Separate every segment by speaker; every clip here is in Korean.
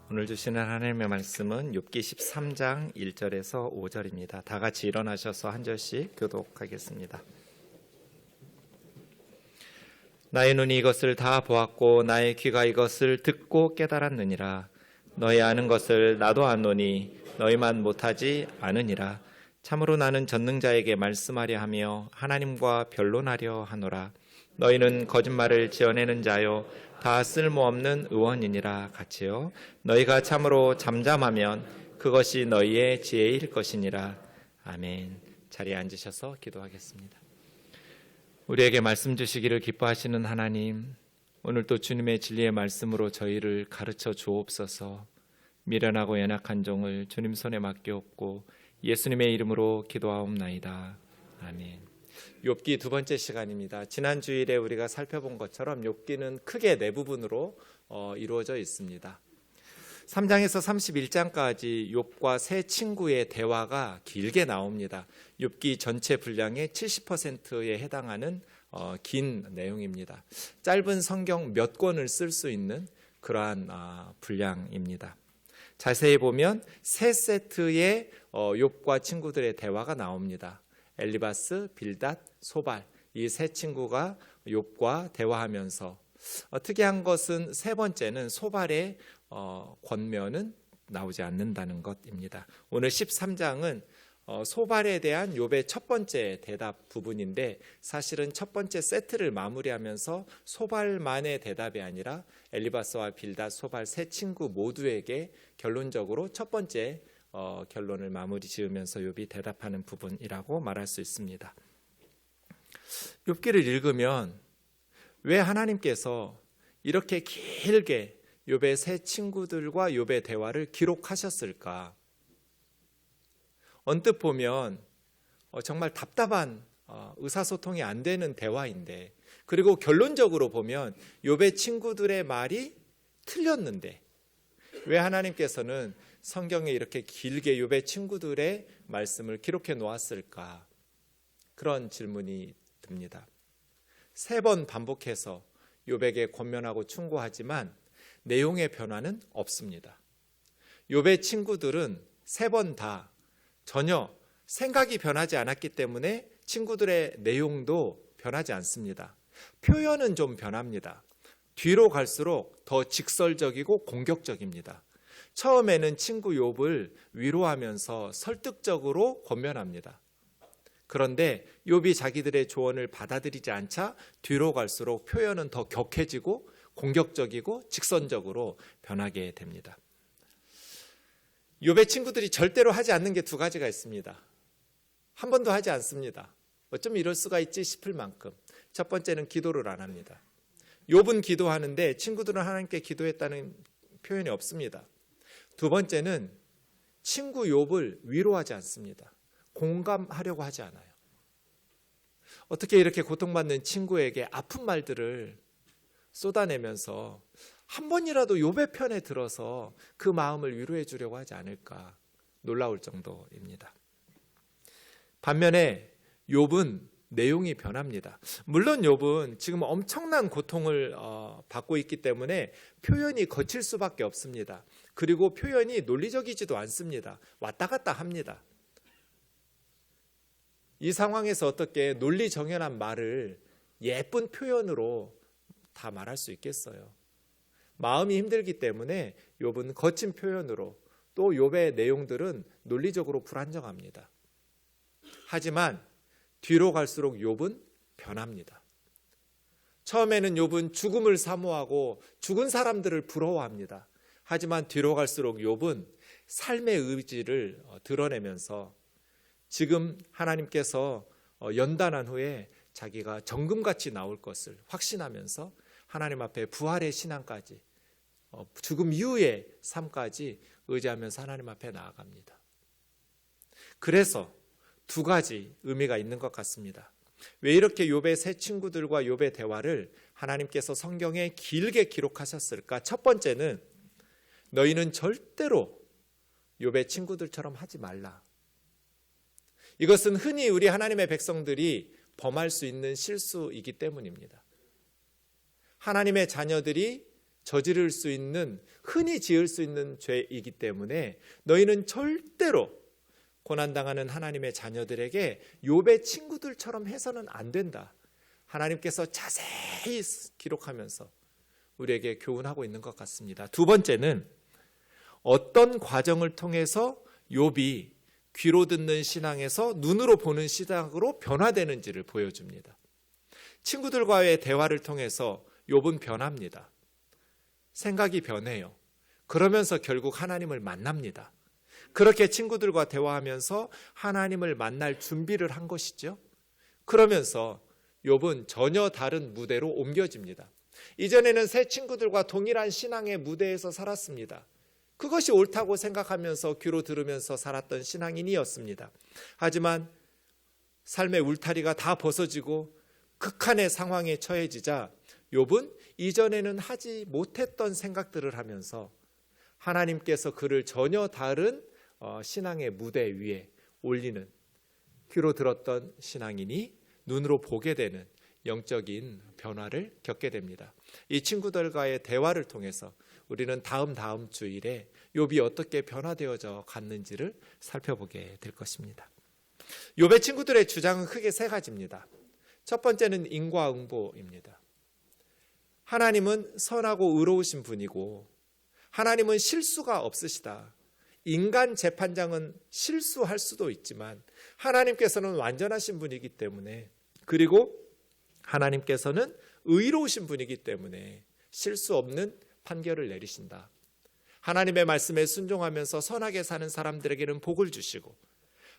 Speaker 1: 오늘 주시는 하나님의 말씀은 욥기 13장 1절에서 5절입니다. 다 같이 일어나셔서 한 절씩 교독하겠습니다. 나의 눈이 이것을 다 보았고 나의 귀가 이것을 듣고 깨달았느니라. 너희 아는 것을 나도 아노니 너희만 못하지 않으니라. 참으로 나는 전능자에게 말씀하려 하며 하나님과 변론하려 하노라. 너희는 거짓말을 지어내는 자요 다 쓸모없는 의원이니라. 같이요. 너희가 참으로 잠잠하면 그것이 너희의 지혜일 것이니라. 아멘. 자리에 앉으셔서 기도하겠습니다. 우리에게 말씀 주시기를 기뻐하시는 하나님, 오늘 또 주님의 진리의 말씀으로 저희를 가르쳐 주옵소서. 미련하고 연약한 종을 주님 손에 맡기옵고 예수님의 이름으로 기도하옵나이다. 아멘. 욥기 두 번째 시간입니다. 지난 주일에 우리가 살펴본 것처럼 욥기는 크게 네 부분으로 이루어져 있습니다. 3장에서 31장까지 욥과 세 친구의 대화가 길게 나옵니다. 욥기 전체 분량의 70%에 해당하는 긴 내용입니다. 짧은 성경 몇 권을 쓸 수 있는 그러한 분량입니다. 자세히 보면 세 세트의 욥과 친구들의 대화가 나옵니다. 엘리바스, 빌닷, 소발, 이 세 친구가 욥과 대화하면서 특이한 것은 세 번째는 소발의 권면은 나오지 않는다는 것입니다. 오늘 13장은 소발에 대한 욥의 첫 번째 대답 부분인데 사실은 첫 번째 세트를 마무리하면서 소발만의 대답이 아니라 엘리바스와 빌닷, 소발 세 친구 모두에게 결론적으로 첫 번째 결론을 마무리 지으면서 욥이 대답하는 부분이라고 말할 수 있습니다. 욥기를 읽으면 왜 하나님께서 이렇게 길게 욥의 세 친구들과 욥의 대화를 기록하셨을까? 언뜻 보면 정말 답답한 의사소통이 안 되는 대화인데, 그리고 결론적으로 보면 욥의 친구들의 말이 틀렸는데 왜 하나님께서는 성경에 이렇게 길게 욥의 친구들의 말씀을 기록해 놓았을까? 그런 질문이 듭니다. 세 번 반복해서 욥에게 권면하고 충고하지만 내용의 변화는 없습니다. 욥의 친구들은 세 번 다 전혀 생각이 변하지 않았기 때문에 친구들의 내용도 변하지 않습니다. 표현은 좀 변합니다. 뒤로 갈수록 더 직설적이고 공격적입니다. 처음에는 친구 욥을 위로하면서 설득적으로 권면합니다. 그런데 욥이 자기들의 조언을 받아들이지 않자 뒤로 갈수록 표현은 더 격해지고 공격적이고 직선적으로 변하게 됩니다. 욥의 친구들이 절대로 하지 않는 게 두 가지가 있습니다. 한 번도 하지 않습니다. 어쩜 이럴 수가 있지 싶을 만큼. 첫 번째는 기도를 안 합니다. 욥은 기도하는데 친구들은 하나님께 기도했다는 표현이 없습니다. 두 번째는 친구 욥을 위로하지 않습니다. 공감하려고 하지 않아요. 어떻게 이렇게 고통받는 친구에게 아픈 말들을 쏟아내면서 한 번이라도 욥의 편에 들어서 그 마음을 위로해 주려고 하지 않을까 놀라울 정도입니다. 반면에 욥은 내용이 변합니다. 물론 욥은 지금 엄청난 고통을 받고 있기 때문에 표현이 거칠 수밖에 없습니다. 그리고 표현이 논리적이지도 않습니다. 왔다 갔다 합니다. 이 상황에서 어떻게 논리 정연한 말을 예쁜 표현으로 다 말할 수 있겠어요? 마음이 힘들기 때문에 욥은 거친 표현으로, 또 욥의 내용들은 논리적으로 불안정합니다. 하지만 뒤로 갈수록 욥은 변합니다. 처음에는 욥은 죽음을 사모하고 죽은 사람들을 부러워합니다. 하지만 뒤로 갈수록 욥은 삶의 의지를 드러내면서 지금 하나님께서 연단한 후에 자기가 정금같이 나올 것을 확신하면서 하나님 앞에 부활의 신앙까지, 죽음 이후의 삶까지 의지하면서 하나님 앞에 나아갑니다. 그래서 두 가지 의미가 있는 것 같습니다. 왜 이렇게 욥의 세 친구들과 욥의 대화를 하나님께서 성경에 길게 기록하셨을까? 첫 번째는 너희는 절대로 욥의 친구들처럼 하지 말라. 이것은 흔히 우리 하나님의 백성들이 범할 수 있는 실수이기 때문입니다. 하나님의 자녀들이
Speaker 2: 저지를 수 있는, 흔히 지을 수 있는 죄이기 때문에 너희는 절대로 고난당하는 하나님의 자녀들에게 욥의 친구들처럼 해서는 안 된다. 하나님께서 자세히 기록하면서 우리에게 교훈하고 있는 것 같습니다. 두 번째는 어떤 과정을 통해서 욥이 귀로 듣는 신앙에서 눈으로 보는 신앙으로 변화되는지를 보여줍니다. 친구들과의 대화를 통해서 욥은 변합니다. 생각이 변해요. 그러면서 결국 하나님을 만납니다. 그렇게 친구들과 대화하면서 하나님을 만날 준비를 한 것이죠. 그러면서 욥은 전혀 다른 무대로 옮겨집니다. 이전에는 새 친구들과 동일한 신앙의 무대에서 살았습니다. 그것이 옳다고 생각하면서 귀로 들으면서 살았던 신앙인이었습니다. 하지만 삶의 울타리가 다 벗어지고 극한의 상황에 처해지자 욥은 이전에는 하지 못했던 생각들을 하면서 하나님께서 그를 전혀 다른 신앙의 무대 위에 올리는, 귀로 들었던 신앙인이 눈으로 보게 되는 영적인 변화를 겪게 됩니다. 이 친구들과의 대화를 통해서 우리는 다음 주일에 욥이 어떻게 변화되어져 갔는지를 살펴보게 될 것입니다. 욥의 친구들의 주장은 크게 세 가지입니다. 첫 번째는 인과응보입니다. 하나님은 선하고 의로우신 분이고 하나님은 실수가 없으시다. 인간 재판장은 실수할 수도 있지만 하나님께서는 완전하신 분이기 때문에, 그리고 하나님께서는 의로우신 분이기 때문에 실수 없는 판결을 내리신다. 하나님의 말씀에 순종하면서 선하게 사는 사람들에게는 복을 주시고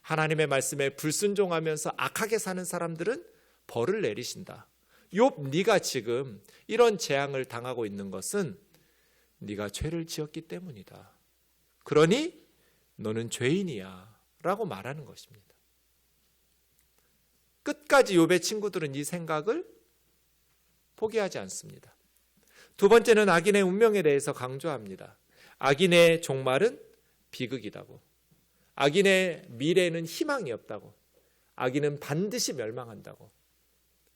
Speaker 2: 하나님의 말씀에 불순종하면서 악하게 사는 사람들은 벌을 내리신다. 욥, 네가 지금 이런 재앙을 당하고 있는 것은 네가 죄를 지었기 때문이다. 그러니 너는 죄인이야 라고 말하는 것입니다. 끝까지 욥의 친구들은 이 생각을 포기하지 않습니다. 두 번째는 악인의 운명에 대해서 강조합니다. 악인의 종말은 비극이다고, 악인의 미래에는 희망이 없다고, 악인은 반드시 멸망한다고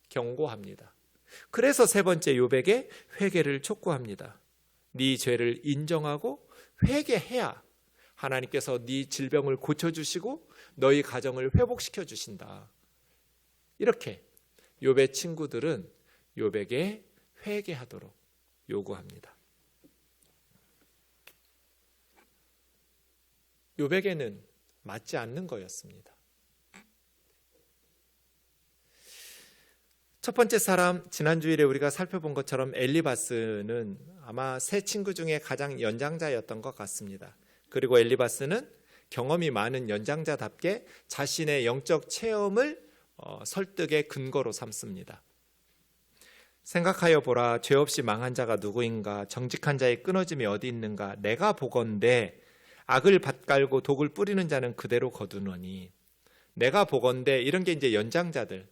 Speaker 2: 경고합니다. 그래서 세 번째 욥에게 회개를 촉구합니다. 네 죄를 인정하고 회개해야 하나님께서 네 질병을 고쳐주시고 너희 가정을 회복시켜 주신다. 이렇게 욥의 친구들은 욥에게 회개하도록 요구합니다. 욥에게는 맞지 않는 거였습니다. 첫 번째 사람, 지난주일에 우리가 살펴본 것처럼 엘리바스는 아마 세 친구 중에 가장 연장자였던 것 같습니다. 그리고 엘리바스는 경험이 많은 연장자답게 자신의 영적 체험을 설득의 근거로 삼습니다. 생각하여 보라, 죄 없이 망한 자가 누구인가? 정직한 자의 끊어짐이 어디 있는가? 내가 보건대 악을 밭갈고 독을 뿌리는 자는 그대로 거두노니. 내가 보건대, 이런 게 이제 연장자들,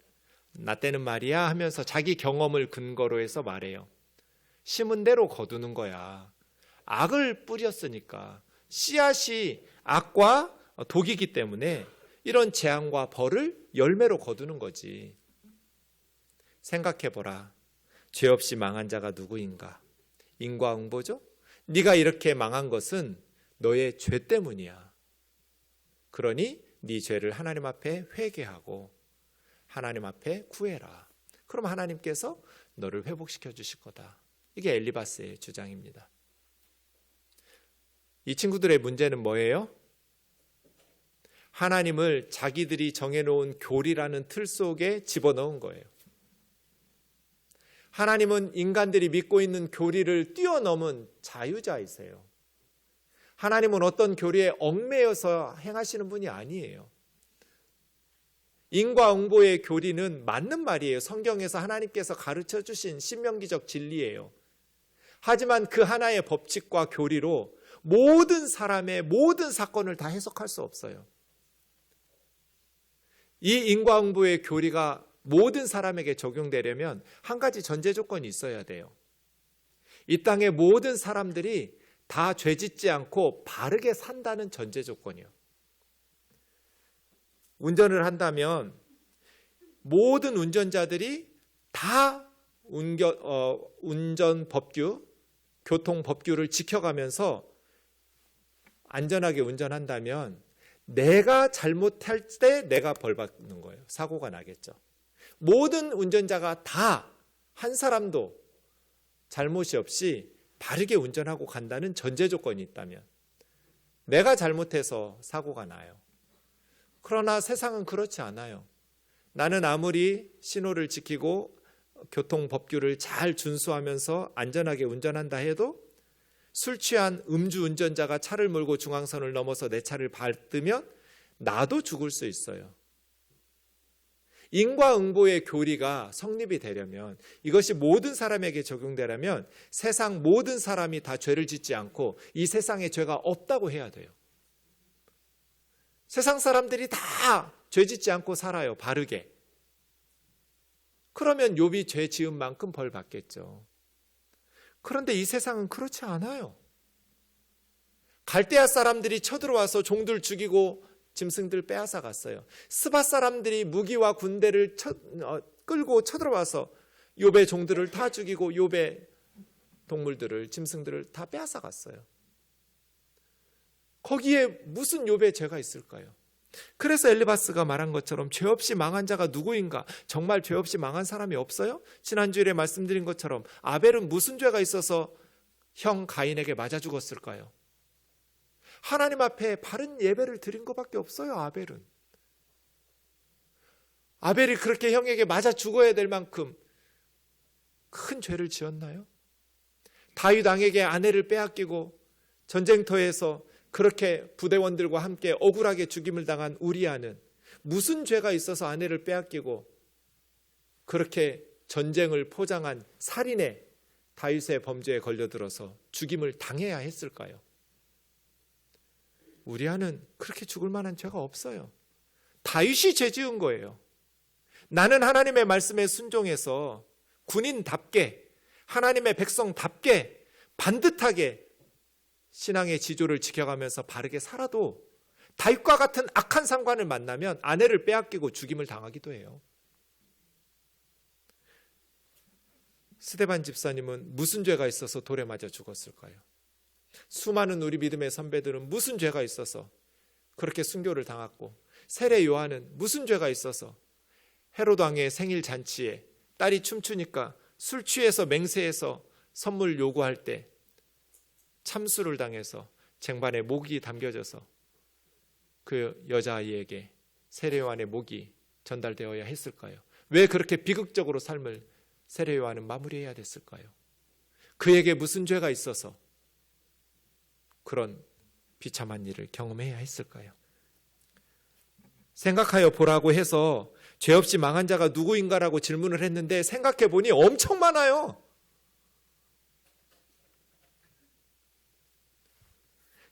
Speaker 2: 나 때는 말이야 하면서 자기 경험을 근거로 해서 말해요. 심은 대로 거두는 거야. 악을 뿌렸으니까 씨앗이 악과 독이기 때문에 이런 재앙과 벌을 열매로 거두는 거지. 생각해보라, 죄 없이 망한 자가 누구인가? 인과응보죠. 네가 이렇게 망한 것은 너의 죄 때문이야. 그러니 네 죄를 하나님 앞에 회개하고 하나님 앞에 구해라. 그럼 하나님께서 너를 회복시켜 주실 거다. 이게 엘리바스의 주장입니다. 이 친구들의 문제는 뭐예요? 하나님을 자기들이 정해놓은 교리라는 틀 속에 집어넣은 거예요. 하나님은 인간들이 믿고 있는 교리를 뛰어넘은 자유자이세요. 하나님은 어떤 교리에 얽매여서 행하시는 분이 아니에요. 인과응보의 교리는 맞는 말이에요. 성경에서 하나님께서 가르쳐 주신 신명기적 진리예요. 하지만 그 하나의 법칙과 교리로 모든 사람의 모든 사건을 다 해석할 수 없어요. 이 인과응보의 교리가 모든 사람에게 적용되려면 한 가지 전제 조건이 있어야 돼요. 이 땅의 모든 사람들이 다 죄짓지 않고 바르게 산다는 전제 조건이요. 운전을 한다면 모든 운전자들이 다 운전 법규, 교통 법규를 지켜가면서 안전하게 운전한다면 내가 잘못할 때 내가 벌 받는 거예요. 사고가 나겠죠. 모든 운전자가 다 한 사람도 잘못이 없이 바르게 운전하고 간다는 전제 조건이 있다면 내가 잘못해서 사고가 나요. 그러나 세상은 그렇지 않아요. 나는 아무리 신호를 지키고 교통 법규를 잘 준수하면서 안전하게 운전한다 해도 술 취한 음주 운전자가 차를 몰고 중앙선을 넘어서 내 차를 밟으면 나도 죽을 수 있어요. 인과응보의 교리가 성립이 되려면, 이것이 모든 사람에게 적용되려면 세상 모든 사람이 다 죄를 짓지 않고 이 세상에 죄가 없다고 해야 돼요. 세상 사람들이 다 죄 짓지 않고 살아요. 바르게. 그러면 욥이 죄 지은 만큼 벌 받겠죠. 그런데 이 세상은 그렇지 않아요. 갈대아 사람들이 쳐들어와서 종들 죽이고 짐승들 빼앗아 갔어요. 스바 사람들이 무기와 군대를 끌고 쳐들어와서 욥의 종들을 다 죽이고 욥의 동물들을, 짐승들을 다 빼앗아 갔어요. 거기에 무슨 욥의 죄가 있을까요? 그래서 엘리바스가 말한 것처럼 죄 없이 망한 자가 누구인가? 정말 죄 없이 망한 사람이 없어요? 지난주일에 말씀드린 것처럼 아벨은 무슨 죄가 있어서 형 가인에게 맞아 죽었을까요? 하나님 앞에 바른 예배를 드린 것밖에 없어요. 아벨이 그렇게 형에게 맞아 죽어야 될 만큼 큰 죄를 지었나요? 다윗 왕에게 아내를 빼앗기고 전쟁터에서 그렇게 부대원들과 함께 억울하게 죽임을 당한 우리아는 무슨 죄가 있어서 아내를 빼앗기고 그렇게 전쟁을 포장한 살인의 다윗의 범죄에 걸려들어서 죽임을 당해야 했을까요? 우리아는 그렇게 죽을 만한 죄가 없어요. 다윗이 죄 지은 거예요. 나는 하나님의 말씀에 순종해서 군인답게, 하나님의 백성답게 반듯하게 신앙의 지조를 지켜가면서 바르게 살아도 다윗과 같은 악한 상관을 만나면 아내를 빼앗기고 죽임을 당하기도 해요. 스데반 집사님은 무슨 죄가 있어서 돌에 맞아 죽었을까요? 수많은 우리 믿음의 선배들은 무슨 죄가 있어서 그렇게 순교를 당했고, 세례 요한은 무슨 죄가 있어서 헤로드 왕의 생일 잔치에 딸이 춤추니까 술 취해서 맹세해서 선물 요구할 때 참수를 당해서 쟁반에 목이 담겨져서 그 여자아이에게 세례 요한의 목이 전달되어야 했을까요? 왜 그렇게 비극적으로 삶을 세례 요한은 마무리해야 됐을까요? 그에게 무슨 죄가 있어서 그런 비참한 일을 경험해야 했을까요? 생각하여 보라고 해서 죄 없이 망한 자가 누구인가라고 질문을 했는데 생각해 보니 엄청 많아요.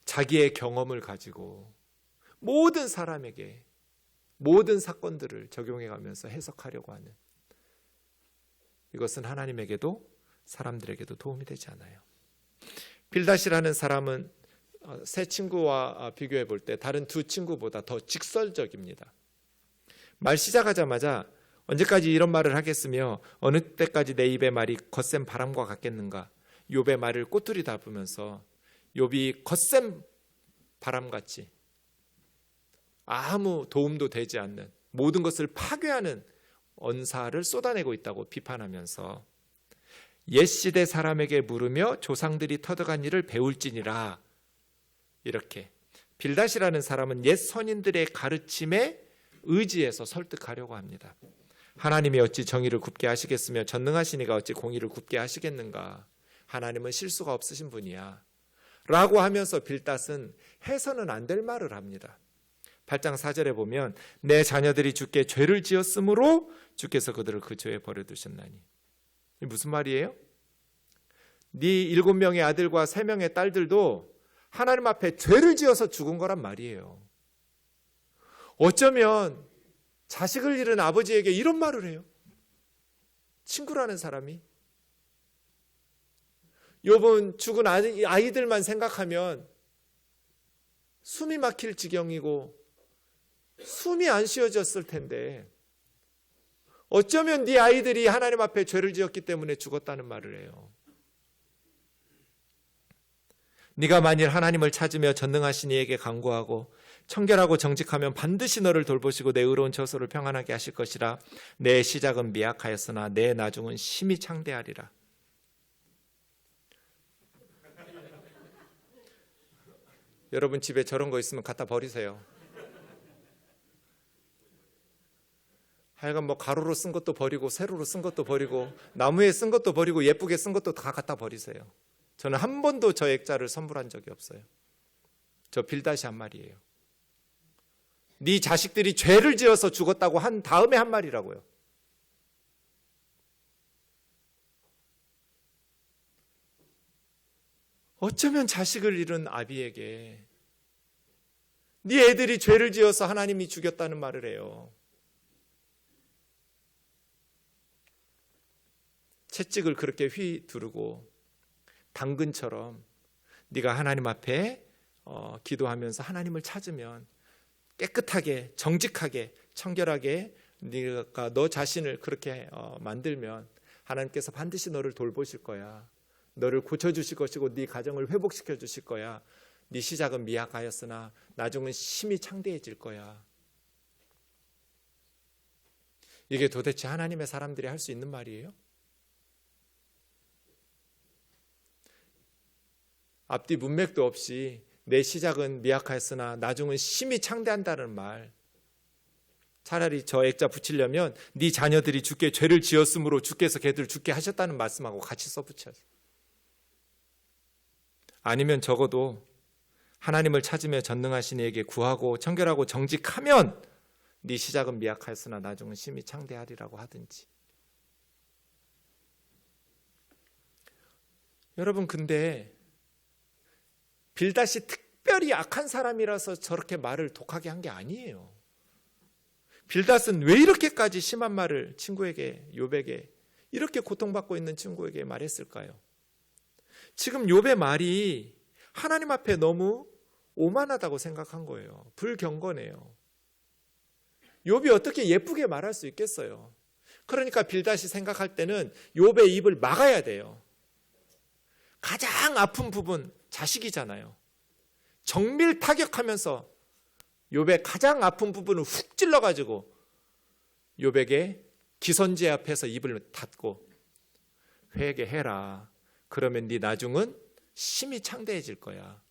Speaker 2: 자기의 경험을 가지고 모든 사람에게 모든 사건들을 적용해 가면서 해석하려고 하는, 이것은 하나님에게도 사람들에게도 도움이 되지 않아요. 빌닷이라는 사람은 세 친구와 비교해 볼 때 다른 두 친구보다 더 직설적입니다. 말 시작하자마자 언제까지 이런 말을 하겠으며 어느 때까지 내 입의 말이 거센 바람과 같겠는가. 욥의 말을 꼬투리 잡으면서 욥이 거센 바람같이 아무 도움도 되지 않는, 모든 것을 파괴하는 언사를 쏟아내고 있다고 비판하면서 옛 시대 사람에게 물으며 조상들이 터득한 일을 배울지니라. 이렇게 빌닷이라는 사람은 옛 선인들의 가르침에 의지해서 설득하려고 합니다. 하나님이 어찌 정의를 굽게 하시겠으며 전능하신 이가 어찌 공의를 굽게 하시겠는가. 하나님은 실수가 없으신 분이야 라고 하면서 빌닷은 해서는 안 될 말을 합니다. 8장 4절에 보면 내 자녀들이 주께 죄를 지었으므로 주께서 그들을 그 죄에 버려두셨나니. 이게 무슨 말이에요? 네 7명의 아들과 3명의 딸들도 하나님 앞에 죄를 지어서 죽은 거란 말이에요. 어쩌면 자식을 잃은 아버지에게 이런 말을 해요. 친구라는 사람이. 욥은 죽은 아이들만 생각하면 숨이 막힐 지경이고 숨이 안 쉬어졌을 텐데 어쩌면 네 아이들이 하나님 앞에 죄를 지었기 때문에 죽었다는 말을 해요. 네가 만일 하나님을 찾으며 전능하신 이에게 간구하고 청결하고 정직하면 반드시 너를 돌보시고 내 의로운 처소를 평안하게 하실 것이라. 내 시작은 미약하였으나 내 나중은 심히 창대하리라. 여러분 집에 저런 거 있으면 갖다 버리세요. 하여간 뭐 가로로 쓴 것도 버리고 세로로 쓴 것도 버리고 나무에 쓴 것도 버리고 예쁘게 쓴 것도 다 갖다 버리세요. 저는 한 번도 저 액자를 선물한 적이 없어요. 저 빌다시 한 말이에요. 네 자식들이 죄를 지어서 죽었다고 한 다음에 한 말이라고요. 어쩌면 자식을 잃은 아비에게 네 애들이 죄를 지어서 하나님이 죽였다는 말을 해요. 채찍을 그렇게 휘두르고 당근처럼 네가 하나님 앞에 기도하면서 하나님을 찾으면 깨끗하게 정직하게 청결하게 네가 너 자신을 그렇게 만들면 하나님께서 반드시 너를 돌보실 거야. 너를 고쳐주실 것이고 네 가정을 회복시켜 주실 거야. 네 시작은 미약하였으나 나중은 심히 창대해질 거야. 이게 도대체 하나님의 사람들이 할 수 있는 말이에요? 앞뒤 문맥도 없이 내 시작은 미약하였으나 나중은 심히 창대한다는 말. 차라리 저 액자 붙이려면 네 자녀들이 주께 죄를 지었으므로 주께서 걔들 죽게 하셨다는 말씀하고 같이 써붙여요. 아니면 적어도 하나님을 찾으며 전능하신 이에게 구하고 청결하고 정직하면 네 시작은 미약하였으나 나중은 심히 창대하리라고 하든지. 여러분 근데 빌닷이 특별히 악한 사람이라서 저렇게 말을 독하게 한 게 아니에요. 빌닷은 왜 이렇게까지 심한 말을 친구에게 욥에게 이렇게 고통받고 있는 친구에게 말했을까요? 지금 욥의 말이 하나님 앞에 너무 오만하다고 생각한 거예요. 불경건해요. 욥이 어떻게 예쁘게 말할 수 있겠어요? 그러니까 빌닷이 생각할 때는 욥의 입을 막아야 돼요. 가장 아픈 부분 자식이잖아요. 정밀 타격하면서 욥의 가장 아픈 부분을 훅 찔러가지고 욥에게 기선제 앞에서 입을 닫고 회개해라. 그러면 네 나중은 심히 창대해질 거야.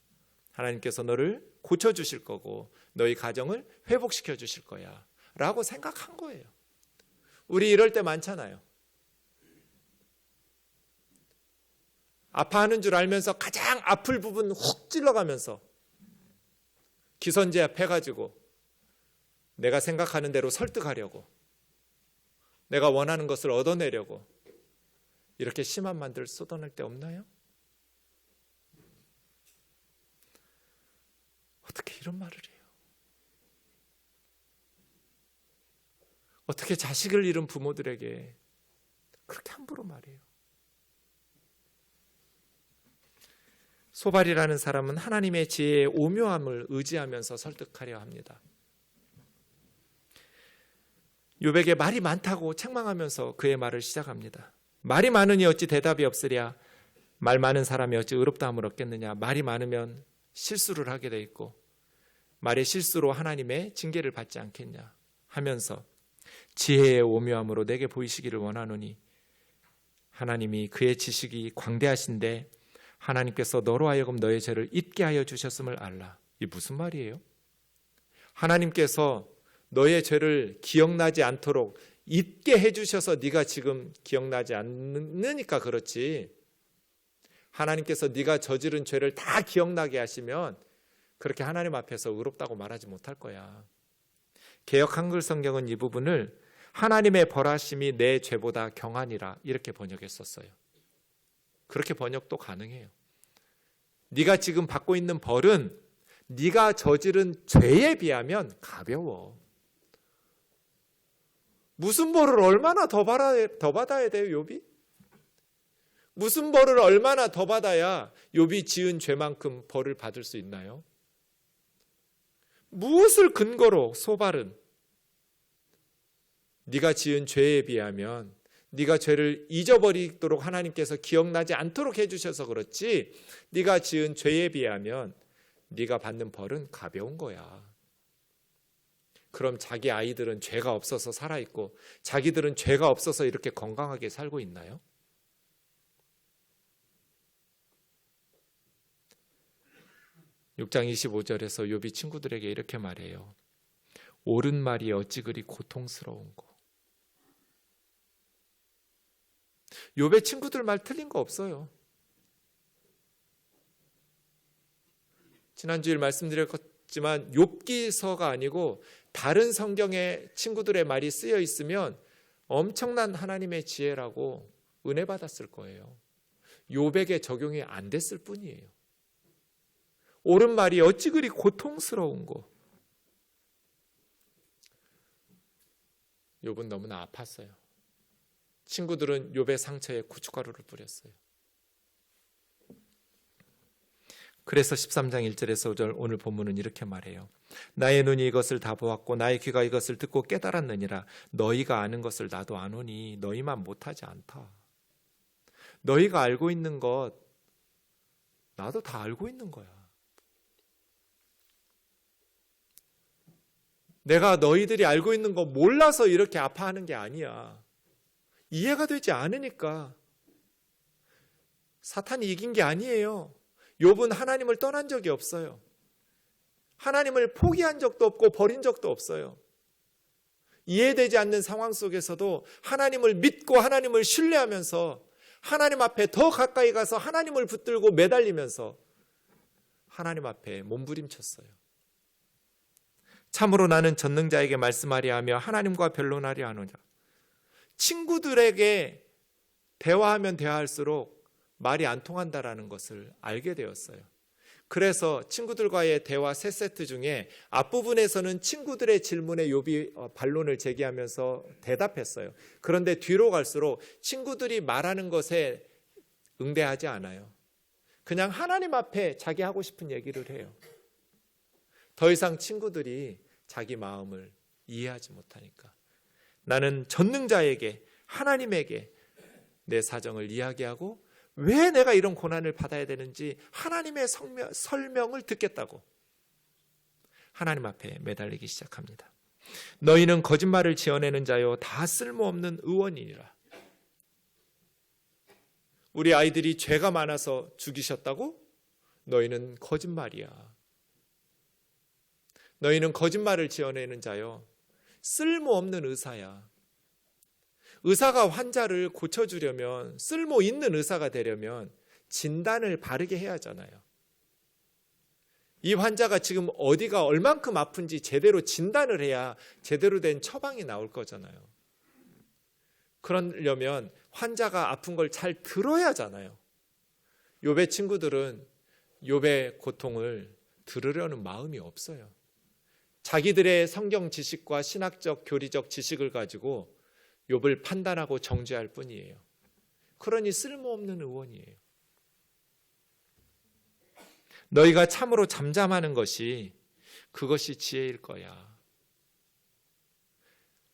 Speaker 2: 하나님께서 너를 고쳐주실 거고 너희 가정을 회복시켜 주실 거야 라고 생각한 거예요. 우리 이럴 때 많잖아요. 아파하는 줄 알면서 가장 아플 부분 훅 찔러가면서 기선제압 해가지고 내가 생각하는 대로 설득하려고 내가 원하는 것을 얻어내려고 이렇게 심한 말들 쏟아낼 때 없나요? 어떻게 이런 말을 해요? 어떻게 자식을 잃은 부모들에게 그렇게 함부로 말해요? 소발이라는 사람은 하나님의 지혜의 오묘함을 의지하면서 설득하려 합니다. 욥에게 말이 많다고 책망하면서 그의 말을 시작합니다. 말이 많으니 어찌 대답이 없으랴. 말 많은 사람이 어찌 의롭다함을 얻겠느냐. 말이 많으면 실수를 하게 돼 있고 말의 실수로 하나님의 징계를 받지 않겠냐 하면서 지혜의 오묘함으로 내게 보이시기를 원하노니 하나님이 그의 지식이 광대하신데 하나님께서 너로 하여금 너의 죄를 잊게 하여 주셨음을 알라. 이게 무슨 말이에요? 하나님께서 너의 죄를 기억나지 않도록 잊게 해주셔서 네가 지금 기억나지 않으니까 그렇지. 하나님께서 네가 저지른 죄를 다 기억나게 하시면 그렇게 하나님 앞에서 의롭다고 말하지 못할 거야. 개역 한글 성경은 이 부분을 하나님의 벌하심이 내 죄보다 경하니라 이렇게 번역했었어요. 그렇게 번역도 가능해요. 네가 지금 받고 있는 벌은 네가 저지른 죄에 비하면 가벼워. 무슨 벌을 얼마나 더 받아야 돼요, 욥이? 무슨 벌을 얼마나 더 받아야 욥이 지은 죄만큼 벌을 받을 수 있나요? 무엇을 근거로 소발은 네가 지은 죄에 비하면 네가 죄를 잊어버리도록 하나님께서 기억나지 않도록 해주셔서 그렇지 네가 지은 죄에 비하면 네가 받는 벌은 가벼운 거야. 그럼 자기 아이들은 죄가 없어서 살아있고 자기들은 죄가 없어서 이렇게 건강하게 살고 있나요? 6장 25절에서 욥이 친구들에게 이렇게 말해요. 옳은 말이 어찌 그리 고통스러운고. 욥의 친구들 말 틀린 거 없어요. 지난주에 말씀드렸지만 욥기서가 아니고 다른 성경의 친구들의 말이 쓰여 있으면 엄청난 하나님의 지혜라고 은혜 받았을 거예요. 욥에게 적용이 안 됐을 뿐이에요. 옳은 말이 어찌 그리 고통스러운고. 욥은 너무나 아팠어요. 친구들은 욥의 상처에 고춧가루를 뿌렸어요. 그래서 13장 1절에서 5절 오늘 본문은 이렇게 말해요. 나의 눈이 이것을 다 보았고 나의 귀가 이것을 듣고 깨달았느니라. 너희가 아는 것을 나도 아노니 너희만 못하지 않다. 너희가 알고 있는 것 나도 다 알고 있는 거야. 내가 너희들이 알고 있는 거 몰라서 이렇게 아파하는 게 아니야. 이해가 되지 않으니까. 사탄이 이긴 게 아니에요. 욥은 하나님을 떠난 적이 없어요. 하나님을 포기한 적도 없고 버린 적도 없어요. 이해되지 않는 상황 속에서도 하나님을 믿고 하나님을 신뢰하면서 하나님 앞에 더 가까이 가서 하나님을 붙들고 매달리면서 하나님 앞에 몸부림쳤어요. 참으로 나는 전능자에게 말씀하려 하며 하나님과 변론하려 하노냐. 친구들에게 대화하면 대화할수록 말이 안 통한다라는 것을 알게 되었어요. 그래서 친구들과의 대화 3세트 중에 앞부분에서는 친구들의 질문에 욥이 반론을 제기하면서 대답했어요. 그런데 뒤로 갈수록 친구들이 말하는 것에 응대하지 않아요. 그냥 하나님 앞에 자기 하고 싶은 얘기를 해요. 더 이상 친구들이 자기 마음을 이해하지 못하니까 나는 전능자에게 하나님에게 내 사정을 이야기하고 왜 내가 이런 고난을 받아야 되는지 하나님의 설명을 듣겠다고 하나님 앞에 매달리기 시작합니다. 너희는 거짓말을 지어내는 자요 다 쓸모없는 의원이니라. 우리 아이들이 죄가 많아서 죽이셨다고? 너희는 거짓말이야. 너희는 거짓말을 지어내는 자요 쓸모없는 의사야. 의사가 환자를 고쳐주려면 쓸모 있는 의사가 되려면 진단을 바르게 해야 하잖아요. 이 환자가 지금 어디가 얼만큼 아픈지 제대로 진단을 해야 제대로 된 처방이 나올 거잖아요. 그러려면 환자가 아픈 걸 잘 들어야 하잖아요. 욥의 친구들은 욥의 고통을 들으려는 마음이 없어요. 자기들의 성경 지식과 신학적 교리적 지식을 가지고 욥을 판단하고 정죄할 뿐이에요. 그러니 쓸모없는 의원이에요. 너희가 참으로 잠잠하는 것이 그것이 지혜일 거야.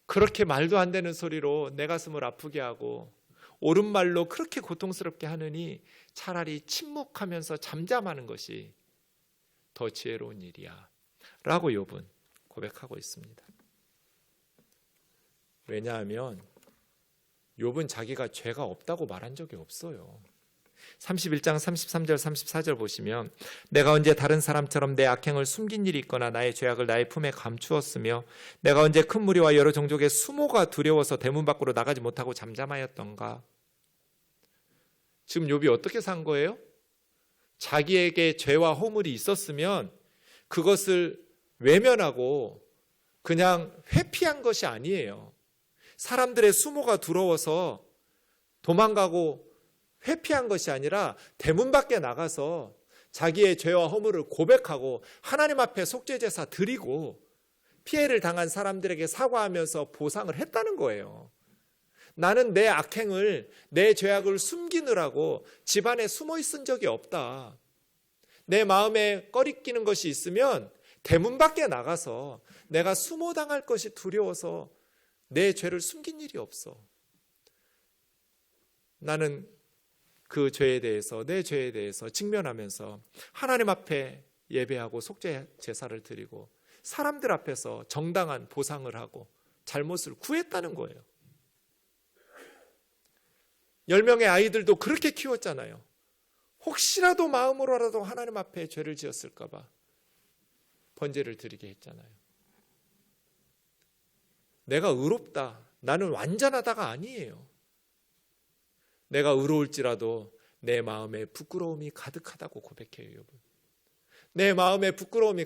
Speaker 2: 그렇게 말도 안 되는 소리로 내 가슴을 아프게 하고 옳은 말로 그렇게 고통스럽게 하느니 차라리 침묵하면서 잠잠하는 것이 더 지혜로운 일이야 라고 욥은 고백하고 있습니다. 왜냐하면 욥은 자기가 죄가 없다고 말한 적이 없어요. 31장 33절 34절 보시면 내가 언제 다른 사람처럼 내 악행을 숨긴 일이 있거나 나의 죄악을 나의 품에 감추었으며 내가 언제 큰 무리와 여러 종족의 수모가 두려워서 대문 밖으로 나가지 못하고 잠잠하였던가. 지금 욥이 어떻게 산 거예요? 자기에게 죄와 허물이 있었으면 그것을 외면하고 그냥 회피한 것이 아니에요. 사람들의 수모가 두려워서 도망가고 회피한 것이 아니라 대문 밖에 나가서 자기의 죄와 허물을 고백하고 하나님 앞에 속죄제사 드리고 피해를 당한 사람들에게 사과하면서 보상을 했다는 거예요. 나는 내 악행을, 내 죄악을 숨기느라고 집안에 숨어 있은 적이 없다. 내 마음에 꺼리끼는 것이 있으면 대문 밖에 나가서 내가 수모당할 것이 두려워서 내 죄를 숨긴 일이 없어. 나는 그 죄에 대해서, 내 죄에 대해서 직면하면서 하나님 앞에 예배하고 속죄 제사를 드리고 사람들 앞에서 정당한 보상을 하고 잘못을 구했다는 거예요. 10명의 아이들도 그렇게 키웠잖아요. 혹시라도 마음으로라도 하나님 앞에 죄를 지었을까 봐 번제를 드리게 했잖아요. 내가 의롭다, 나는 완전하다가 아니에요. 내가 의로울지라도 내 마음에 부끄러움이 가득하다고 고백해요, 여러분. 내 마음에 부끄러움이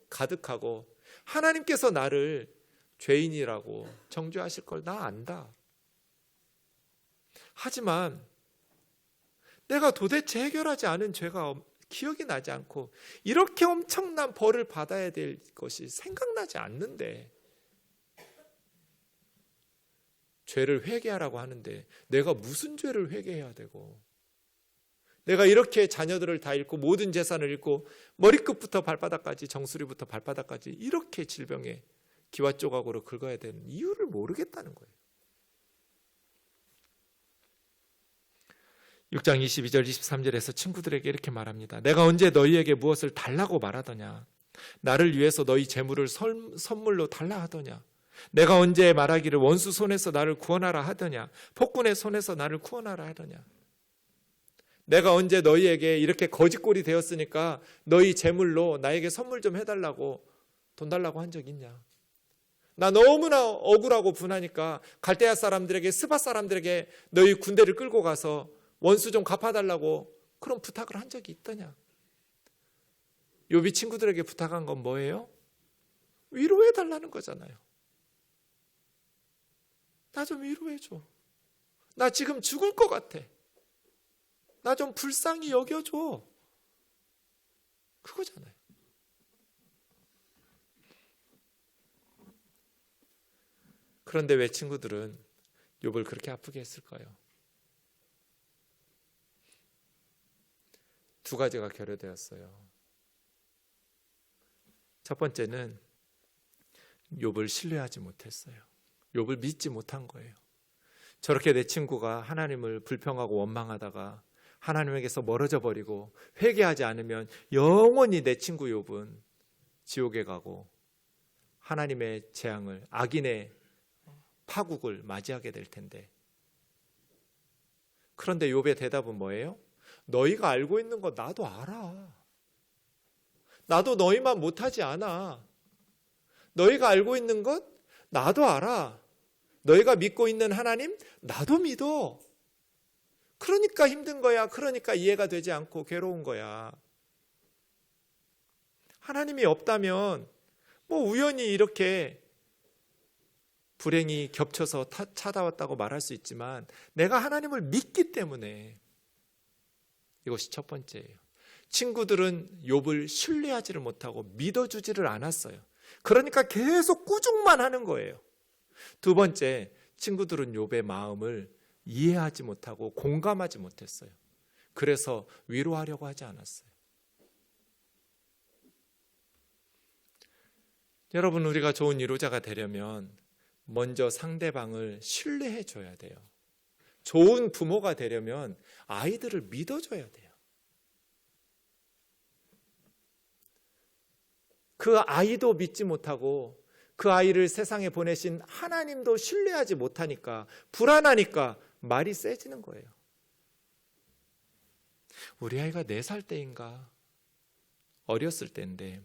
Speaker 2: 가득하고 하나님께서 나를 죄인이라고 정죄하실 걸 나 안다. 하지만 내가 도대체 해결하지 않은 죄가 기억이 나지 않고 이렇게 엄청난 벌을 받아야 될 것이 생각나지 않는데 죄를 회개하라고 하는데 내가 무슨 죄를 회개해야 되고, 내가 이렇게 자녀들을 다 잃고 모든 재산을 잃고 머리끝부터 발바닥까지, 정수리부터 발바닥까지 이렇게 질병에 기와 조각으로 긁어야 되는 이유를 모르겠다는 거예요. 6장 22절 23절에서 친구들에게 이렇게 말합니다. 내가 언제 너희에게 무엇을 달라고 말하더냐? 나를 위해서 너희 재물을 선물로 달라 하더냐? 내가 언제 말하기를 원수 손에서 나를 구원하라 하더냐? 폭군의 손에서 나를 구원하라 하더냐? 내가 언제 너희에게 이렇게 거짓골이 되었으니까 너희 재물로 나에게 선물 좀 해달라고 돈 달라고 한 적 있냐? 나 너무나 억울하고 분하니까 갈대아 사람들에게, 스바 사람들에게 너희 군대를 끌고 가서 원수 좀 갚아달라고 그런 부탁을 한 적이 있더냐? 욥이 친구들에게 부탁한 건 뭐예요? 위로해달라는 거잖아요. 나 좀 위로해줘. 나 지금 죽을 것 같아. 나 좀 불쌍히 여겨줘. 그거잖아요. 그런데 왜 친구들은 욥을 그렇게 아프게 했을까요? 두 가지가 결여되었어요. 첫 번째는 욥을 신뢰하지 못했어요. 욥을 믿지 못한 거예요. 저렇게 내 친구가 하나님을 불평하고 원망하다가 하나님에게서 멀어져 버리고 회개하지 않으면 영원히 내 친구 욥은 지옥에 가고 하나님의 재앙을, 악인의 파국을 맞이하게 될 텐데. 그런데 욥의 대답은 뭐예요? 너희가 알고 있는 거 나도 알아. 나도 너희만 못하지 않아. 너희가 알고 있는 것 나도 알아. 너희가 믿고 있는 하나님 나도 믿어. 그러니까 힘든 거야. 그러니까 이해가 되지 않고 괴로운 거야. 하나님이 없다면 뭐 우연히 이렇게 불행이 겹쳐서 찾아왔다고 말할 수 있지만 내가 하나님을 믿기 때문에, 이것이 첫 번째예요. 친구들은 욥을 신뢰하지를 못하고 믿어주지를 않았어요. 그러니까 계속 꾸중만 하는 거예요. 두 번째, 친구들은 욥의 마음을 이해하지 못하고 공감하지 못했어요. 그래서 위로하려고 하지 않았어요. 여러분, 우리가 좋은 위로자가 되려면 먼저 상대방을 신뢰해 줘야 돼요. 좋은 부모가 되려면 아이들을 믿어줘야 돼요. 그 아이도 믿지 못하고 그 아이를 세상에 보내신 하나님도 신뢰하지 못하니까, 불안하니까 말이 세지는 거예요. 우리 아이가 4살 때인가 어렸을 때인데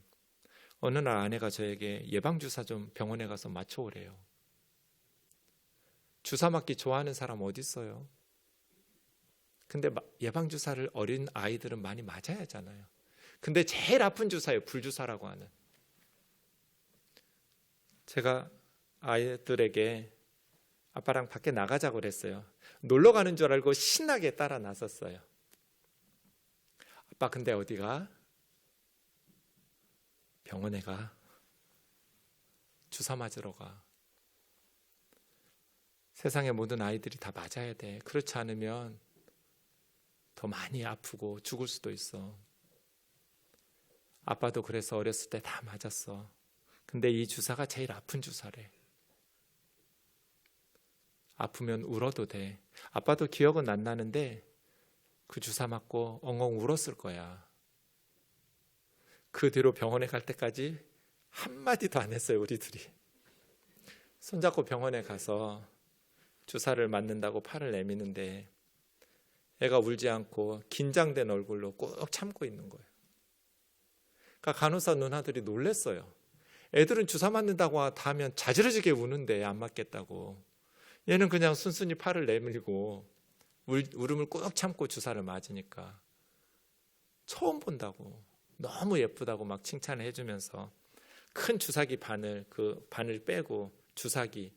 Speaker 2: 어느 날 아내가 저에게 예방주사 좀 병원에 가서 맞춰오래요. 주사 맞기 좋아하는 사람 어디 있어요? 근데 예방주사를 어린 아이들은 많이 맞아야 하잖아요. 근데 제일 아픈 주사예요. 불주사라고 하는. 제가 아이들에게 아빠랑 밖에 나가자고 그랬어요. 놀러 가는 줄 알고 신나게 따라 나섰어요. 아빠 근데 어디가? 병원에 가. 주사 맞으러 가. 세상의 모든 아이들이 다 맞아야 돼. 그렇지 않으면 더 많이 아프고 죽을 수도 있어. 아빠도 그래서 어렸을 때 다 맞았어. 근데 이 주사가 제일 아픈 주사래. 아프면 울어도 돼. 아빠도 기억은 안 나는데 그 주사 맞고 엉엉 울었을 거야. 그 뒤로 병원에 갈 때까지 한마디도 안 했어요, 우리들이. 손잡고 병원에 가서 주사를 맞는다고 팔을 내미는데 애가 울지 않고 긴장된 얼굴로 꾹 참고 있는 거예요. 그러니까 간호사 누나들이 놀랬어요. 애들은 주사 맞는다고 하면 자지러지게 우는데 안 맞겠다고. 얘는 그냥 순순히 팔을 내밀고 울음을 꾹 참고 주사를 맞으니까 처음 본다고, 너무 예쁘다고 막 칭찬을 해주면서 큰 주사기 바늘, 그 바늘 빼고 주사기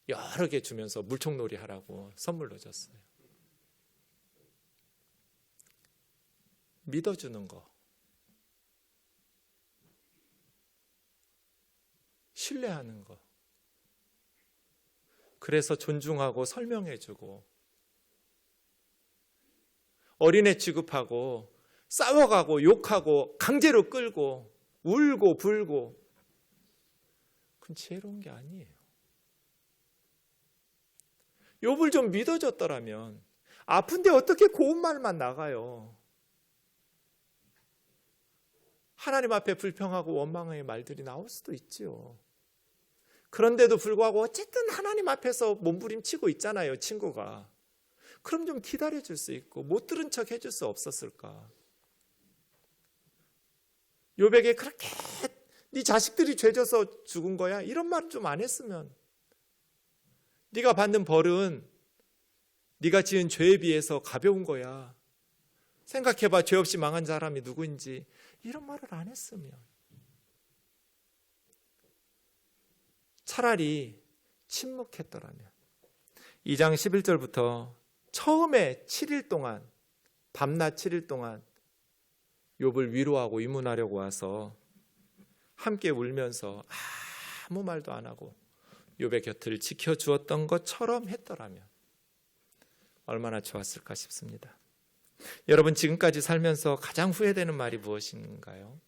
Speaker 2: 여러 개 주면서 물총놀이 하라고 선물로 줬어요. 믿어주는 거, 신뢰하는 거, 그래서 존중하고 설명해주고, 어린애 취급하고 싸워가고 욕하고 강제로 끌고 울고 불고, 그건 지혜로운 게 아니에요. 욥을 좀 믿어줬더라면, 아픈데 어떻게 고운 말만 나가요? 하나님 앞에 불평하고 원망의 말들이 나올 수도 있지요. 그런데도 불구하고 어쨌든 하나님 앞에서 몸부림치고 있잖아요, 친구가. 그럼 좀 기다려줄 수 있고 못 들은 척 해줄 수 없었을까? 욥에게 그렇게 네 자식들이 죄져서 죽은 거야? 이런 말 좀 안 했으면, 네가 받는 벌은 네가 지은 죄에 비해서 가벼운 거야. 생각해봐, 죄 없이 망한 사람이 누구인지. 이런 말을 안 했으면 차라리 침묵했더라면. 2장 11절부터 처음에 7일 동안, 밤낮 7일 동안 욥을 위로하고 위문하려고 와서 함께 울면서 아무 말도 안 하고 욥의 곁을 지켜주었던 것처럼 했더라면 얼마나 좋았을까 싶습니다. 여러분, 지금까지 살면서 가장 후회되는 말이 무엇인가요?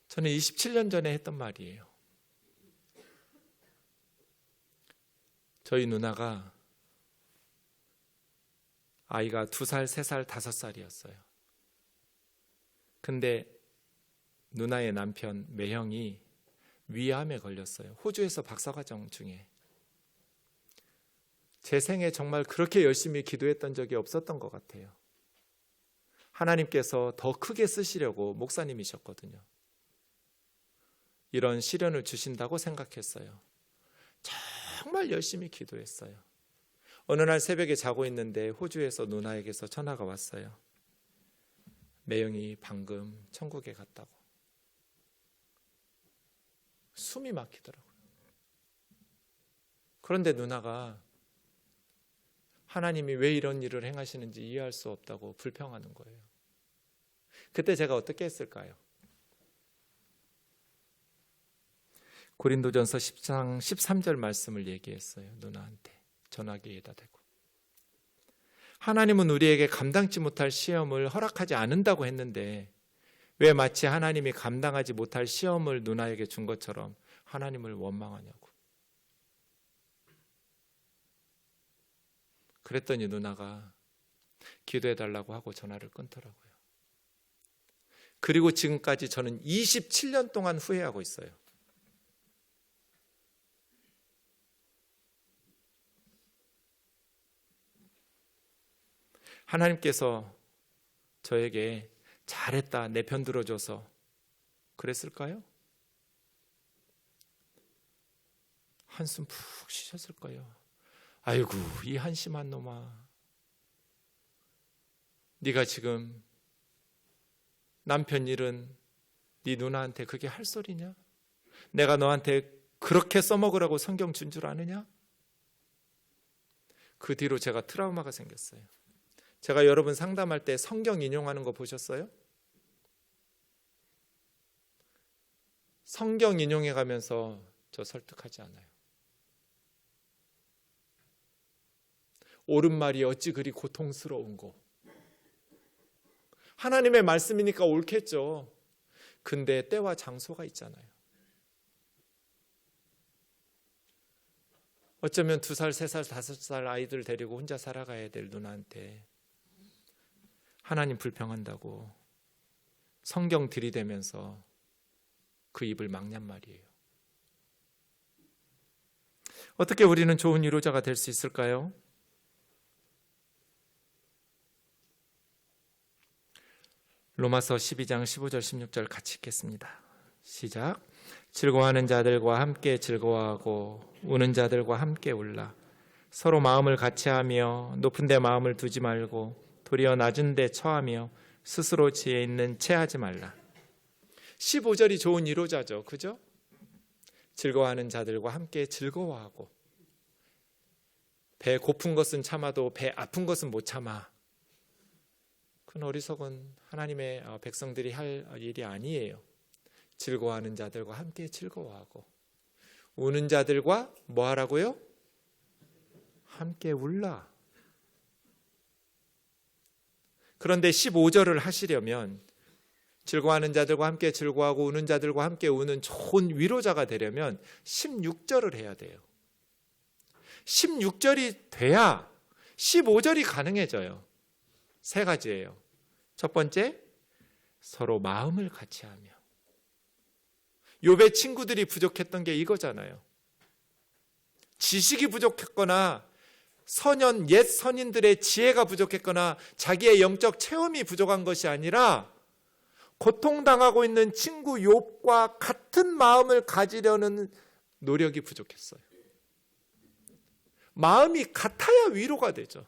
Speaker 2: 저는 27년 전에 했던 말이에요. 저희 누나가 아이가 2살, 3살, 5살이었어요. 근데 누나의 남편 매형이 위암에 걸렸어요. 호주에서 박사과정 중에. 제 생에 정말 그렇게 열심히 기도했던 적이 없었던 것 같아요. 하나님께서 더 크게 쓰시려고 목사님이셨거든요. 이런 시련을 주신다고 생각했어요. 정말 열심히 기도했어요. 어느 날 새벽에 자고 있는데 호주에서 누나에게서 전화가 왔어요. 매형이 방금 천국에 갔다고. 숨이 막히더라고요. 그런데 누나가 하나님이 왜 이런 일을 행하시는지 이해할 수 없다고 불평하는 거예요. 그때 제가 어떻게 했을까요? 고린도전서 10장 13절 말씀을 얘기했어요. 누나한테 전화기에다 대고. 하나님은 우리에게 감당치 못할 시험을 허락하지 않는다고 했는데 왜 마치 하나님이 감당하지 못할 시험을 누나에게 준 것처럼 하나님을 원망하냐고. 그랬더니 누나가 기도해달라고 하고 전화를 끊더라고요. 그리고 지금까지 저는 27년 동안 후회하고 있어요. 하나님께서 저에게 잘했다, 내 편 들어줘서 그랬을까요? 한숨 푹 쉬셨을 거예요. 아이고, 이 한심한 놈아. 네가 지금 남편 일은 네 누나한테 그게 할 소리냐? 내가 너한테 그렇게 써먹으라고 성경 준 줄 아느냐? 그 뒤로 제가 트라우마가 생겼어요. 제가 여러분 상담할 때 성경 인용하는 거 보셨어요? 성경 인용해 가면서 저 설득하지 않아요. 옳은 말이 어찌 그리 고통스러운고. 하나님의 말씀이니까 옳겠죠. 근데 때와 장소가 있잖아요. 어쩌면 2살, 3살, 5살 아이들 데리고 혼자 살아가야 될 누나한테 하나님 불평한다고 성경 들이대면서 그 입을 막냔 말이에요. 어떻게 우리는 좋은 위로자가 될 수 있을까요? 로마서 12장 15절 16절 같이 읽겠습니다. 시작. 즐거워하는 자들과 함께 즐거워하고 우는 자들과 함께 울라. 서로 마음을 같이하며 높은 데 마음을 두지 말고 도리어 낮은 데 처하며 스스로 지혜 있는 체하지 말라. 15절이 좋은 위로자죠. 그죠? 즐거워하는 자들과 함께 즐거워하고 배 고픈 것은 참아도 배 아픈 것은 못 참아. 그건 어리석은 하나님의 백성들이 할 일이 아니에요. 즐거워하는 자들과 함께 즐거워하고 우는 자들과 뭐 하라고요? 함께 울라. 그런데 15절을 하시려면 즐거워하는 자들과 함께 즐거워하고 우는 자들과 함께 우는 좋은 위로자가 되려면 16절을 해야 돼요. 16절이 돼야 15절이 가능해져요. 3가지예요. 첫 번째, 서로 마음을 같이하며. 욥의 친구들이 부족했던 게 이거잖아요. 지식이 부족했거나 옛 선인들의 지혜가 부족했거나 자기의 영적 체험이 부족한 것이 아니라 고통당하고 있는 친구 욥과 같은 마음을 가지려는 노력이 부족했어요. 마음이 같아야 위로가 되죠.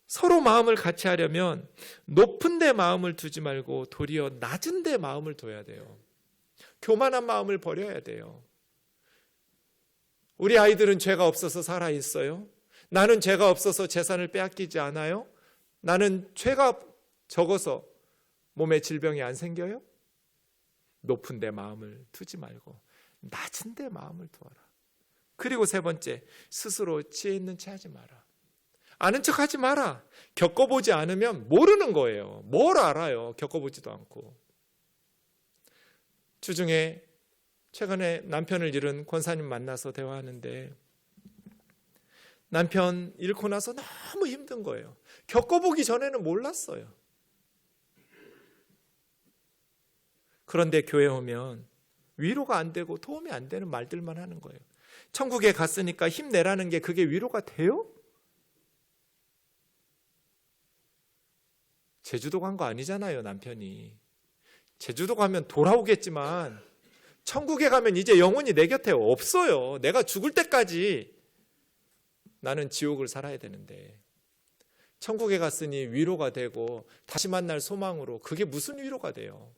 Speaker 2: 서로 마음을 같이 하려면 높은 데 마음을 두지 말고 도리어 낮은 데 마음을 둬야 돼요. 교만한 마음을 버려야 돼요. 우리 아이들은 죄가 없어서 살아있어요. 나는 죄가 없어서 재산을 빼앗기지 않아요. 나는 죄가 적어서 몸에 질병이 안 생겨요. 높은 데 마음을 두지 말고 낮은 데 마음을 두어라. 그리고 3번째, 스스로 지혜 있는 체 하지 마라. 아는 척 하지 마라. 겪어보지 않으면 모르는 거예요. 뭘 알아요? 겪어보지도 않고. 주중에 최근에 남편을 잃은 권사님 만나서 대화하는데 남편 잃고 나서 너무 힘든 거예요. 겪어보기 전에는 몰랐어요. 그런데 교회 오면 위로가 안 되고 도움이 안 되는 말들만 하는 거예요. 천국에 갔으니까 힘내라는 게 그게 위로가 돼요? 제주도 간 거 아니잖아요, 남편이. 제주도 가면 돌아오겠지만 천국에 가면 이제 영혼이 내 곁에 없어요. 내가 죽을 때까지 나는 지옥을 살아야 되는데 천국에 갔으니 위로가 되고 다시 만날 소망으로 그게 무슨 위로가 돼요?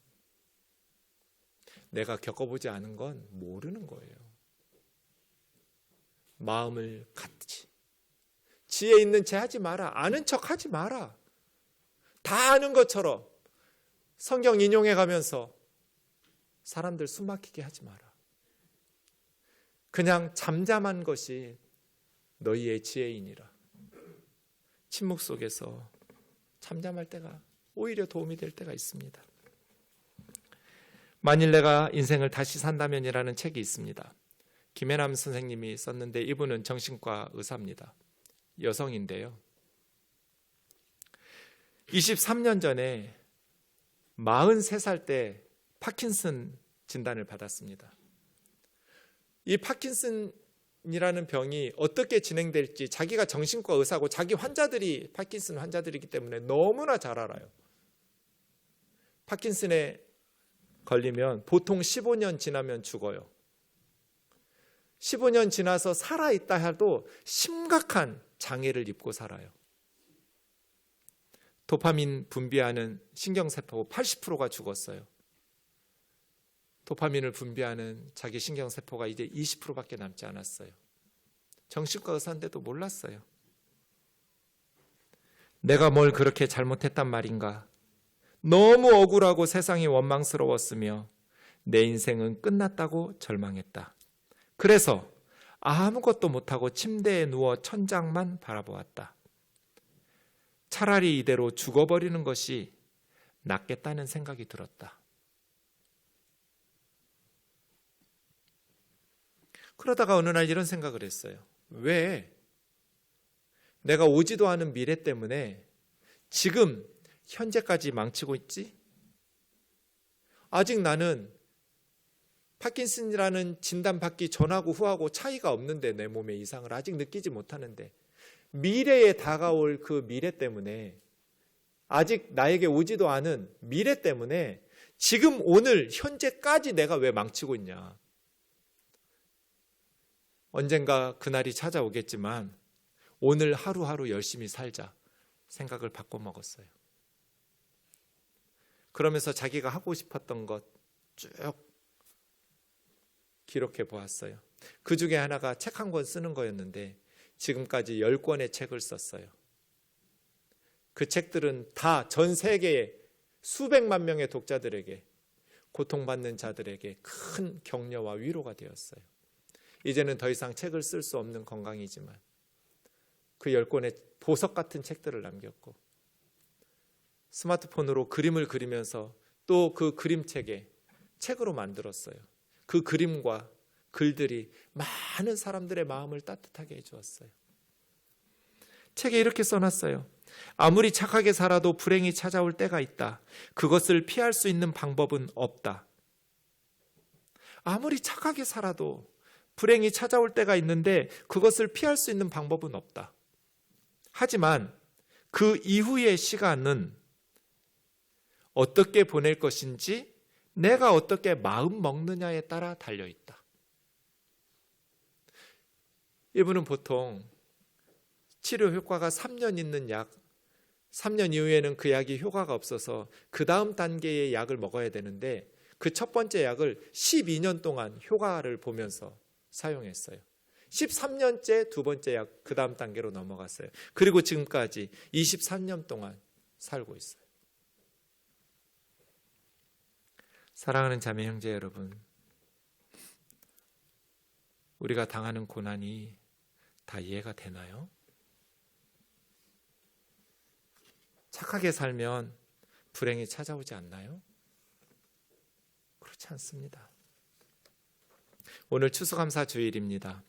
Speaker 2: 내가 겪어보지 않은 건 모르는 거예요. 마음을 같이 지혜 있는 체 하지 마라. 아는 척 하지 마라. 다 아는 것처럼 성경 인용해 가면서 사람들 숨막히게 하지 마라. 그냥 잠잠한 것이 너희의 지혜이니라. 침묵 속에서 잠잠할 때가 오히려 도움이 될 때가 있습니다. 만일 내가 인생을 다시 산다면이라는 책이 있습니다. 김혜남 선생님이 썼는데 이분은 정신과 의사입니다. 여성인데요. 23년 전에 43살 때 파킨슨 진단을 받았습니다. 이 파킨슨이라는 병이 어떻게 진행될지 자기가 정신과 의사고 자기 환자들이 파킨슨 환자들이기 때문에 너무나 잘 알아요. 파킨슨에 걸리면 보통 15년 지나면 죽어요. 15년 지나서 살아있다 해도 심각한 장애를 입고 살아요. 도파민 분비하는 신경세포 80%가 죽었어요. 도파민을 분비하는 자기 신경세포가 이제 20%밖에 남지 않았어요. 정신과 의사인데도 몰랐어요. 내가 뭘 그렇게 잘못했단 말인가? 너무 억울하고 세상이 원망스러웠으며 내 인생은 끝났다고 절망했다. 그래서 아무것도 못하고 침대에 누워 천장만 바라보았다. 차라리 이대로 죽어버리는 것이 낫겠다는 생각이 들었다. 그러다가 어느 날 이런 생각을 했어요. 왜 내가 오지도 않은 미래 때문에 지금 현재까지 망치고 있지? 아직 나는 파킨슨이라는 진단받기 전하고 후하고 차이가 없는데, 내 몸의 이상을 아직 느끼지 못하는데, 미래에 다가올 그 미래 때문에, 아직 나에게 오지도 않은 미래 때문에 지금 오늘 현재까지 내가 왜 망치고 있냐. 언젠가 그날이 찾아오겠지만 오늘 하루하루 열심히 살자 생각을 바꿔먹었어요. 그러면서 자기가 하고 싶었던 것 쭉 기록해 보았어요. 그 중에 하나가 책 한 권 쓰는 거였는데 지금까지 10권의 책을 썼어요. 그 책들은 다 전 세계의 수백만 명의 독자들에게, 고통받는 자들에게 큰 격려와 위로가 되었어요. 이제는 더 이상 책을 쓸 수 없는 건강이지만 그 10권의 보석 같은 책들을 남겼고, 스마트폰으로 그림을 그리면서 또 그 그림책에 책으로 만들었어요. 그 그림과 글들이 많은 사람들의 마음을 따뜻하게 해주었어요. 책에 이렇게 써놨어요. 아무리 착하게 살아도 불행이 찾아올 때가 있다. 그것을 피할 수 있는 방법은 없다. 아무리 착하게 살아도 불행이 찾아올 때가 있는데 그것을 피할 수 있는 방법은 없다. 하지만 그 이후의 시간은 어떻게 보낼 것인지 내가 어떻게 마음 먹느냐에 따라 달려있다. 이분은 보통 치료 효과가 3년 있는 약, 3년 이후에는 그 약이 효과가 없어서 그 다음 단계의 약을 먹어야 되는데 그 첫 번째 약을 12년 동안 효과를 보면서 사용했어요. 13년째 두 번째 약, 그 다음 단계로 넘어갔어요. 그리고 지금까지 23년 동안 살고 있어요. 사랑하는 자매 형제 여러분, 우리가 당하는 고난이 다 이해가 되나요? 착하게 살면 불행이 찾아오지 않나요? 그렇지 않습니다. 오늘 추수감사 주일입니다.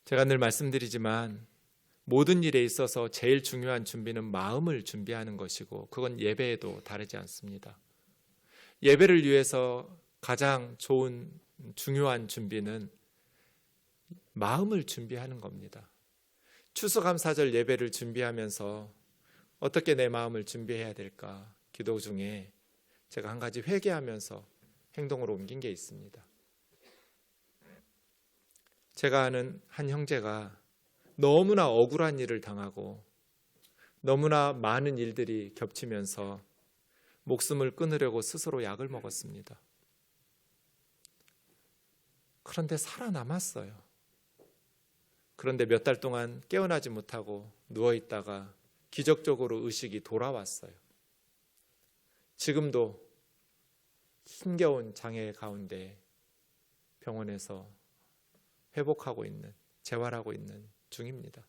Speaker 2: 제가 늘 말씀드리지만 모든 일에 있어서 제일 중요한 준비는 마음을 준비하는 것이고, 그건 예배에도 다르지 않습니다. 예배를 위해서 가장 좋은 중요한 준비는 마음을 준비하는 겁니다. 추수감사절 예배를 준비하면서 어떻게 내 마음을 준비해야 될까 기도 중에 제가 한 가지 회개하면서 행동으로 옮긴 게 있습니다. 제가 아는 한 형제가 너무나 억울한 일을 당하고 너무나 많은 일들이 겹치면서 목숨을 끊으려고 스스로 약을 먹었습니다. 그런데 살아남았어요. 그런데 몇 달 동안 깨어나지 못하고 누워있다가 기적적으로 의식이 돌아왔어요. 지금도 힘겨운 장애 가운데 병원에서 회복하고 있는, 재활하고 있는 중입니다.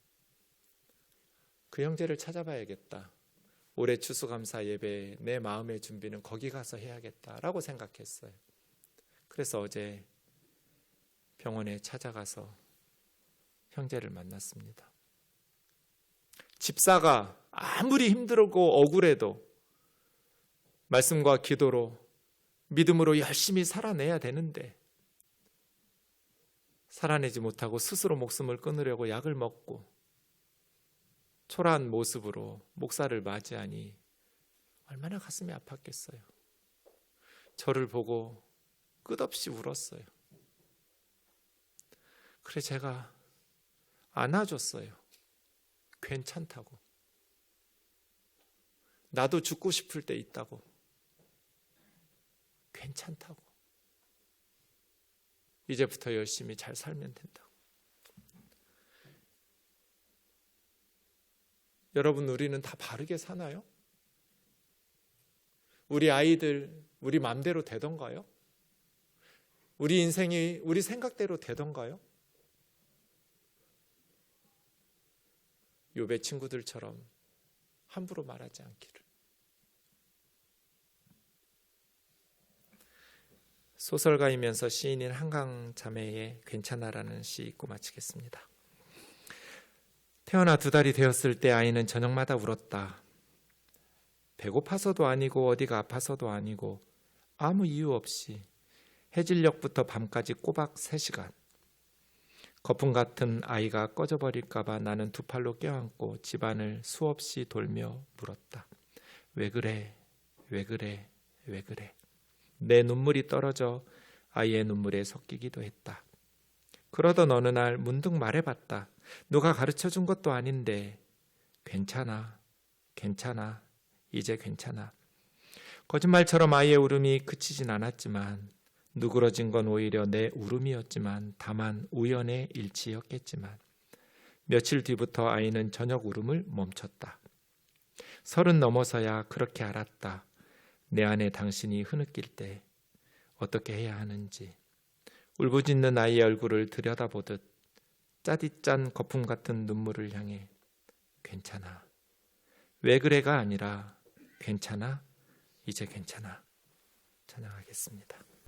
Speaker 2: 그 형제를 찾아봐야겠다. 올해 추수감사 예배에 내 마음의 준비는 거기 가서 해야겠다라고 생각했어요. 그래서 어제 병원에 찾아가서 형제를 만났습니다. 집사가 아무리 힘들고 억울해도 말씀과 기도로 믿음으로 열심히 살아내야 되는데 살아내지 못하고 스스로 목숨을 끊으려고 약을 먹고 초라한 모습으로 목사를 맞이하니 얼마나 가슴이 아팠겠어요. 저를 보고 끝없이 울었어요. 그래 제가 안아줬어요. 괜찮다고. 나도 죽고 싶을 때 있다고. 괜찮다고. 이제부터 열심히 잘 살면 된다고. 여러분, 우리는 다 바르게 사나요? 우리 아이들 우리 마음대로 되던가요? 우리 인생이 우리 생각대로 되던가요? 욥의 친구들처럼 함부로 말하지 않기를.
Speaker 1: 소설가이면서 시인인 한강 자매의 괜찮아라는 시 읽고 마치겠습니다. 태어나 2달이 되었을 때 아이는 저녁마다 울었다. 배고파서도 아니고 어디가 아파서도 아니고 아무 이유 없이 해질녘부터 밤까지 꼬박 3시간. 거품 같은 아이가 꺼져버릴까봐 나는 2팔로 껴안고 집안을 수없이 돌며 물었다. 왜 그래? 왜 그래? 왜 그래? 내 눈물이 떨어져 아이의 눈물에 섞이기도 했다. 그러던 어느 날 문득 말해봤다. 누가 가르쳐준 것도 아닌데 괜찮아, 괜찮아, 이제 괜찮아. 거짓말처럼 아이의 울음이 그치진 않았지만 누그러진 건 오히려 내 울음이었지만 다만 우연의 일치였겠지만 며칠 뒤부터 아이는 저녁 울음을 멈췄다. 30 넘어서야 그렇게 알았다. 내 안에 당신이 흐느낄 때 어떻게 해야 하는지. 울부짖는 아이의 얼굴을 들여다보듯 짜디짠 거품 같은 눈물을 향해 괜찮아. 왜 그래가 아니라 괜찮아. 이제 괜찮아. 찬양하겠습니다.